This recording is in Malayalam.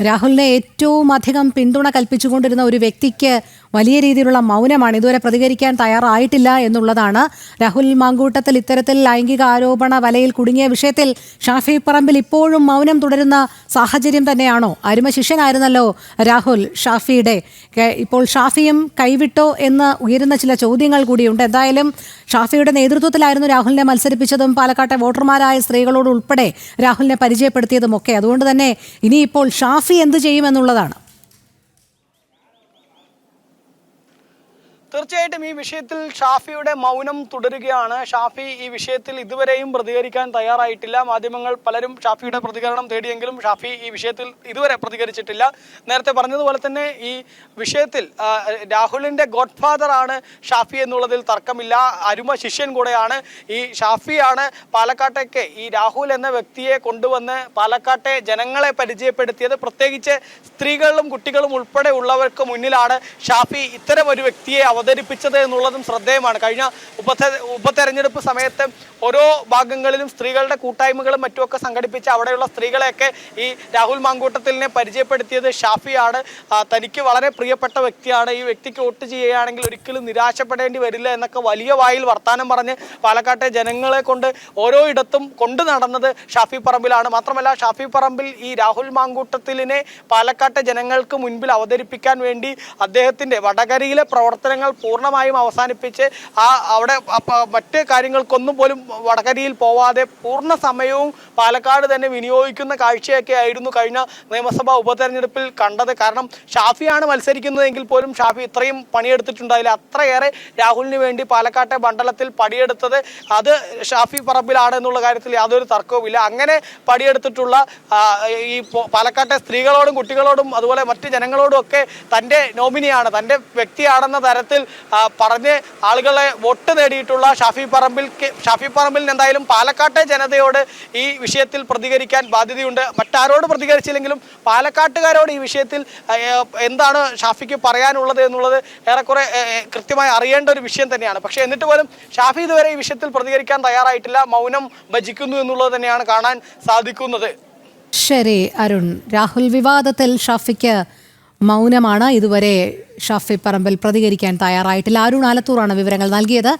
രാഹുലിനെ ഏറ്റവും അധികം പിന്തുണ കൽപ്പിച്ചുകൊണ്ടിരുന്ന ഒരു വ്യക്തിക്ക് വലിയ രീതിയിലുള്ള മൗനമാണ്. ഇതുവരെ പ്രതികരിക്കാൻ തയ്യാറായിട്ടില്ല എന്നുള്ളതാണ്. രാഹുൽ മാങ്കൂട്ടത്തിൽ ഇത്തരത്തിൽ ലൈംഗിക ആരോപണ വലയിൽ കുടുങ്ങിയ വിഷയത്തിൽ ഷാഫി പറമ്പിൽ ഇപ്പോഴും മൗനം തുടരുന്ന സാഹചര്യം തന്നെയാണോ? അരുമ ശിഷ്യനായിരുന്നല്ലോ രാഹുൽ ഷാഫിയുടെ. ഇപ്പോൾ ഷാഫിയും കൈവിട്ടോ എന്ന് ഉയരുന്ന ചില ചോദ്യങ്ങൾ കൂടിയുണ്ട്. എന്തായാലും ഷാഫിയുടെ നേതൃത്വത്തിലായിരുന്നു രാഹുലിനെ മത്സരിപ്പിച്ചതും പാലക്കാട്ടെ വോട്ടർമാരായ സ്ത്രീകളോട് ഉൾപ്പെടെ രാഹുലിനെ പരിചയപ്പെടുത്തിയതുമൊക്കെ. അതുകൊണ്ട് തന്നെ ഇനിയിപ്പോൾ ഷാഫി എന്ത് ചെയ്യുമെന്നുള്ളതാണ്. തീർച്ചയായിട്ടും ഈ വിഷയത്തിൽ ഷാഫിയുടെ മൗനം തുടരുകയാണ്. ഷാഫി ഈ വിഷയത്തിൽ ഇതുവരെയും പ്രതികരിക്കാൻ തയ്യാറായിട്ടില്ല. മാധ്യമങ്ങൾ പലരും ഷാഫിയുടെ പ്രതികരണം തേടിയെങ്കിലും ഷാഫി ഈ വിഷയത്തിൽ ഇതുവരെ പ്രതികരിച്ചിട്ടില്ല. നേരത്തെ പറഞ്ഞതുപോലെ തന്നെ ഈ വിഷയത്തിൽ രാഹുലിൻ്റെ ഗോഡ് ഫാദർ ആണ് ഷാഫി എന്നുള്ളതിൽ തർക്കമില്ല. അരുമ ശിഷ്യൻ കൂടെയാണ്. ഈ ഷാഫിയാണ് പാലക്കാട്ടേക്ക് ഈ രാഹുൽ എന്ന വ്യക്തിയെ കൊണ്ടുവന്ന് പാലക്കാട്ടെ ജനങ്ങളെ പരിചയപ്പെടുത്തിയത്. പ്രത്യേകിച്ച് സ്ത്രീകളും കുട്ടികളും ഉൾപ്പെടെ ഉള്ളവർക്ക് മുന്നിലാണ് ഷാഫി ഇത്തരം ഒരു വ്യക്തിയെ അവതരിപ്പിച്ചത് എന്നുള്ളതും ശ്രദ്ധേയമാണ്. കഴിഞ്ഞ ഉപതെരഞ്ഞെടുപ്പ് സമയത്ത് ഓരോ ഭാഗങ്ങളിലും സ്ത്രീകളുടെ കൂട്ടായ്മകളും മറ്റുമൊക്കെ സംഘടിപ്പിച്ച് അവിടെയുള്ള സ്ത്രീകളെയൊക്കെ ഈ രാഹുൽ മാങ്കൂട്ടത്തിലിനെ പരിചയപ്പെടുത്തിയത് ഷാഫിയാണ്. തനിക്ക് വളരെ പ്രിയപ്പെട്ട വ്യക്തിയാണ്. ഈ വ്യക്തിക്ക് വോട്ട് ചെയ്യുകയാണെങ്കിൽ ഒരിക്കലും നിരാശപ്പെടേണ്ടി വരില്ല എന്നൊക്കെ വലിയ വായിൽ വർത്താനം പറഞ്ഞ് പാലക്കാട്ടെ ജനങ്ങളെ കൊണ്ട് ഓരോ ഇടത്തും കൊണ്ടു നടന്നത് ഷാഫി പറമ്പിലാണ്. മാത്രമല്ല ഷാഫി പറമ്പിൽ ഈ രാഹുൽ മാങ്കൂട്ടത്തിലിനെ പാലക്കാട്ടെ ജനങ്ങൾക്ക് മുൻപിൽ അവതരിപ്പിക്കാൻ വേണ്ടി അദ്ദേഹത്തിൻ്റെ വടകരയിലെ പ്രവർത്തനങ്ങൾ പൂർണ്ണമായും അവസാനിപ്പിച്ച് അവിടെ മറ്റ് കാര്യങ്ങൾക്കൊന്നും പോലും വടകരയിൽ പോവാതെ പൂർണ്ണ സമയവും പാലക്കാട് തന്നെ വിനിയോഗിക്കുന്ന കാഴ്ചയൊക്കെ ആയിരുന്നു കഴിഞ്ഞ നിയമസഭാ ഉപതെരഞ്ഞെടുപ്പിൽ കണ്ടത്. കാരണം ഷാഫിയാണ് മത്സരിക്കുന്നതെങ്കിൽ പോലും ഷാഫി ഇത്രയും പണിയെടുത്തിട്ടുണ്ടായില്ല. അത്രയേറെ രാഹുലിന് വേണ്ടി പാലക്കാട്ടെ മണ്ഡലത്തിൽ പണിയെടുത്തത് അത് ഷാഫി പറമ്പിലാണ് എന്നുള്ള കാര്യത്തിൽ യാതൊരു തർക്കവുമില്ല. അങ്ങനെ പണിയെടുത്തിട്ടുള്ള ഈ പാലക്കാട്ടെ സ്ത്രീകളോടും കുട്ടികളോടും അതുപോലെ മറ്റ് ജനങ്ങളോടും ഒക്കെ തൻ്റെ നോമിനിയാണ്, തൻ്റെ വ്യക്തിയാണെന്ന തരത്തിൽ പറഞ്ഞ് ആളുകളെ വോട്ട് നേടിയിട്ടുള്ള ഷാഫി പറമ്പിലിന് എന്തായാലും പാലക്കാട്ടെ ജനതയോട് ഈ വിഷയത്തിൽ പ്രതികരിക്കാൻ ബാധ്യതയുണ്ട്. മറ്റാരോട് പ്രതികരിച്ചില്ലെങ്കിലും പാലക്കാട്ടുകാരോട് ഈ വിഷയത്തിൽ എന്താണ് ഷാഫിക്ക് പറയാനുള്ളത് എന്നുള്ളത് ഏറെക്കുറെ കൃത്യമായി അറിയേണ്ട ഒരു വിഷയം തന്നെയാണ്. പക്ഷേ എന്നിട്ട് പോലും ഷാഫി ഇതുവരെ ഈ വിഷയത്തിൽ പ്രതികരിക്കാൻ തയ്യാറായിട്ടില്ല. മൗനം ഭജിക്കുന്നു എന്നുള്ളത് തന്നെയാണ് കാണാൻ സാധിക്കുന്നത്. ശരി അരുൺ, രാഹുൽ വിവാദത്തിൽ ഷാഫിക്ക് മൗനമാണ്. ഇതുവരെ ഷാഫി പറമ്പിൽ പ്രതികരിക്കാൻ തയ്യാറായിട്ടില്ല. അരുൺ ആലത്തൂറാണ് വിവരങ്ങൾ നൽകിയത്.